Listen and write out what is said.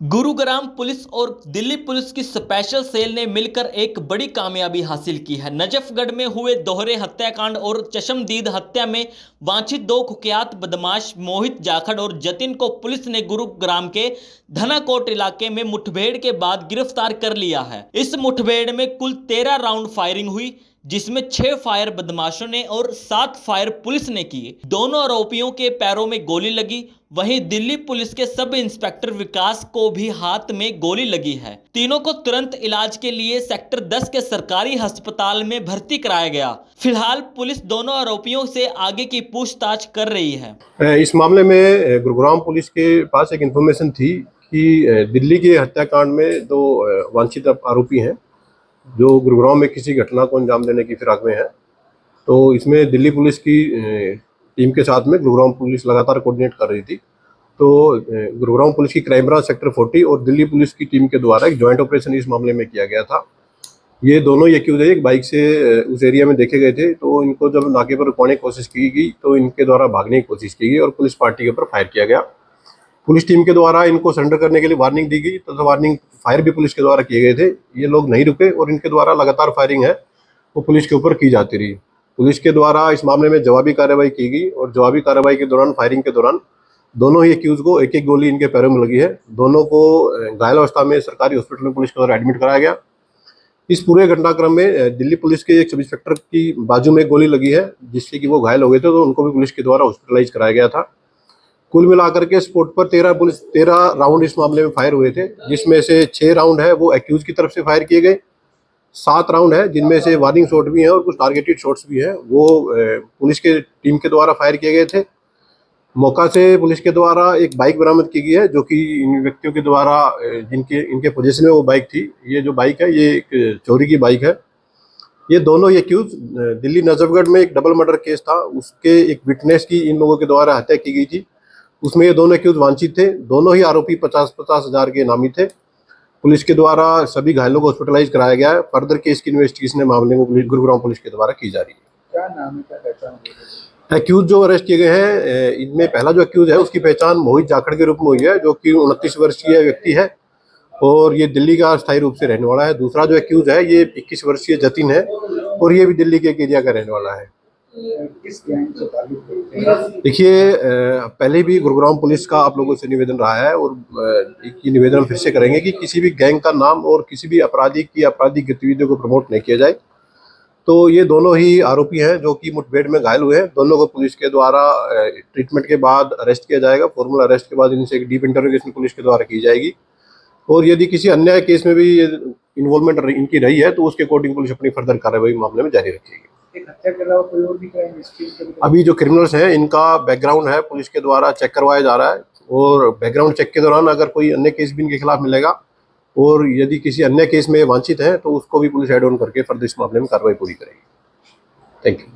Gurugram police और Delhi police की special cell ने मिलकर एक बड़ी कामयाबी हासिल की है। नजफगढ़ में हुए दोहरे हत्याकांड और चशमदीद हत्या में वांछित दो कुख्यात बदमाश मोहित जाखड़ और जतिन को पुलिस ने गुरुग्राम के धनाकोट इलाके में मुठभेड़ के बाद गिरफ्तार कर लिया है। इस मुठभेड़ में कुल 13 राउंड फायरिंग हुई, जिसमें 6 फायर बदमाशों ने और 7 फायर पुलिस ने किए। दोनों आरोपियों के पैरों में गोली लगी। वहीं दिल्ली पुलिस के सब इंस्पेक्टर विकास को भी हाथ में गोली लगी है। तीनों को तुरंत इलाज के लिए सेक्टर 10 के सरकारी अस्पताल में भर्ती कराया गया। फिलहाल पुलिस दोनों आरोपियों से आगे की पूछताछ कर रही है। इस मामले में गुरुग्राम पुलिस के पास एक इन्फॉर्मेशन थी कि दिल्ली के हत्याकांड में दो वांछित आरोपी हैं जो गुरुग्राम में किसी घटना को अंजाम देने की फिराक में है। तो इसमें दिल्ली पुलिस की टीम के साथ में गुरुग्राम पुलिस लगातार कोऑर्डिनेट कर रही थी। तो गुरुग्राम पुलिस की क्राइम ब्रांच सेक्टर 40 और दिल्ली पुलिस की टीम के द्वारा एक जॉइंट ऑपरेशन इस मामले में किया गया था। ये दोनों एक्यूज एक बाइक से उस एरिया में देखे गए थे। तो इनको जब नाके पर रुकवाने की कोशिश की गई तो इनके द्वारा भागने की कोशिश की गई और पुलिस पार्टी के ऊपर फायर किया गया। पुलिस टीम के द्वारा इनको सरेंडर करने के लिए वार्निंग दी गई, तो वार्निंग फायर भी पुलिस के द्वारा किए गए थे। ये लोग नहीं रुके और इनके द्वारा लगातार फायरिंग है वो पुलिस के ऊपर की जाती रही। पुलिस के द्वारा इस मामले में जवाबी कार्रवाई की गई और जवाबी कार्रवाई के दौरान फायरिंग के दौरान दोनों ही एक्यूज को एक एक गोली इनके पैरों में लगी है। दोनों को घायल अवस्था में सरकारी हॉस्पिटल में पुलिस के द्वारा एडमिट कराया गया। इस पूरे घटनाक्रम में दिल्ली पुलिस के एक सब इंस्पेक्टर की बाजू में गोली लगी है, जिससे कि वो घायल हो गए थे, तो उनको भी पुलिस के द्वारा हॉस्पिटलाइज कराया गया था। कुल मिलाकर के स्पॉट पर 13 राउंड इस मामले में फायर हुए थे, जिसमें से 6 राउंड है वो एक्यूज की तरफ से फायर किए गए। 7 राउंड है जिनमें से वार्निंग शॉट भी हैं और कुछ टारगेटेड शॉट्स भी हैं, वो पुलिस के टीम के द्वारा फायर किए गए थे। मौका से पुलिस के द्वारा एक बाइक बरामद की गई है, जो कि इन व्यक्तियों के द्वारा इनके पोजीशन में वो बाइक थी। ये जो बाइक है ये एक चोरी की बाइक है। ये दोनों एक्यूज दिल्ली नजफगढ़ में एक डबल मर्डर केस था, उसके एक विटनेस की इन लोगों के द्वारा हत्या की गई थी। उसमें ये दोनों एक्यूज वांछित थे। दोनों ही आरोपी 50-50 हजार के इनामी थे। पुलिस के द्वारा सभी घायलों को हॉस्पिटलाइज कराया गया है। फर्दर केस की इन्वेस्टिगेशन मामले में गुरुग्राम पुलिस के द्वारा की जा रही है। क्या नाम है, क्या पहचान? एक्यूज जो अरेस्ट किए गए हैं, इनमें पहला जो एक्यूज है उसकी पहचान मोहित जाखड़ के रूप में हुई है, जो कि 29 वर्षीय व्यक्ति है और ये दिल्ली का स्थायी रूप से रहने वाला है। दूसरा जो एक्यूज है ये 21 वर्षीय जतिन है और ये भी दिल्ली के एक एरिया का रहने वाला है। किस गैंग से ताल्लुक? देखिए, पहले भी गुरुग्राम पुलिस का आप लोगों से निवेदन रहा है और एक निवेदन हम फिर से करेंगे कि किसी भी गैंग का नाम और किसी भी अपराधी की आपराधिक गतिविधियों को प्रमोट नहीं किया जाए। तो ये दोनों ही आरोपी हैं जो कि मुठभेड़ में घायल हुए हैं। दोनों को पुलिस के द्वारा ट्रीटमेंट के बाद अरेस्ट किया जाएगा। फॉर्मल अरेस्ट के बाद इनसे एक डीप इंटरोगेशन पुलिस के द्वारा की जाएगी और यदि किसी अन्य केस में भी इन्वॉल्वमेंट इनकी रही है तो उसके अकॉर्डिंग पुलिस अपनी फर्दर कार्रवाई मामले में जारी रखेगी। एक हत्या के अलावा कोई और भी क्राइम हिस्ट्री? अभी जो क्रिमिनल्स हैं इनका बैकग्राउंड है पुलिस के द्वारा चेक करवाया जा रहा है और बैकग्राउंड चेक के दौरान अगर कोई अन्य केस भी इनके खिलाफ मिलेगा और यदि किसी अन्य केस में वांछित है तो उसको भी पुलिस एड ऑन करके फर्दर इस मामले में कार्रवाई पूरी करेगी। Thank you.